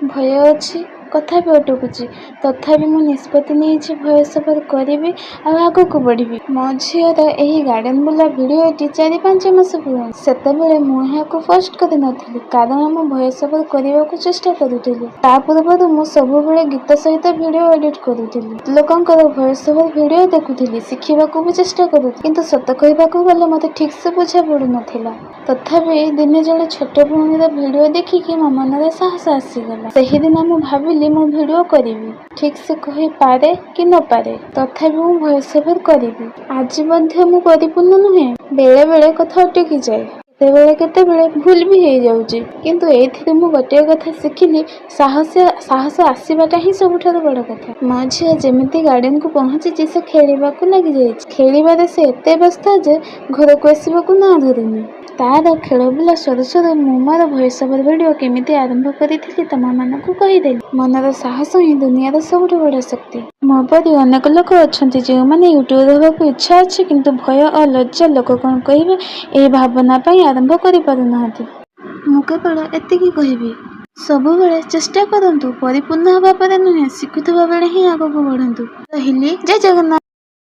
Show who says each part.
Speaker 1: भय अच्छी कथा भी अटकुची तथापि मु निष्पत्ति नहीं भयस पर करी और आगक बढ़ी मो झीर यही गार्डन बुला भिडटी 4-5 मास पुराणी सेतबेले मुझे पोस्ट कर नी कारण मु भयस पर करने को चेष्टा करुली पूर्व मु सब गीत सहित भिडियो एडिट करुली लोकंर भयस पर भिडियो देखुली शिखा भी चेष्टा करुली किंतु सत कहवाक गले मत ठीक से बुझा पड़ू नाला तथापि दिने जड़े छोट भौणीर भिडियो देखिकी मो मन साहस आसीगला से दिन मु भाविली मु भिडियो करी ठीक से कही पारे कि न पारे तथापि मु भयस पर करी आज मु परिपूर्ण नुहे बेले बेले कथा अटकी जाए केतेबेले भूल भी हो जाऊँगी किंतु एथि मु गोटे कथा शिखिली साहस आसवाटा ही सबुठारु बड़ कथा मो झील जमी गार्डन को पहुंची से खेलने लगी जाए खेल से एत व्यस्त जे घर को आसवाक ना धरुनी तार खेल बुला सरू सरू मु मोर भयस पर भिडियो केमिति आरंभ करी तुम मानक कहीदेली मनर साहस ही दुनिया सबुठ बड़ शक्ति मो परी अनेक लोक अच्छा जो मैंने यूट्यूब होगा इच्छा अच्छी किंतु भय और लज्जा लोक कौन कहे यही भावना आरंभ कर मु केवल एतिकी कहबी सबुबले चेष्टा करंतु परिपूर्ण हवा पर नुहे शिखुवा बेले ही आगक बढ़ंतु। जय जगन्नाथ।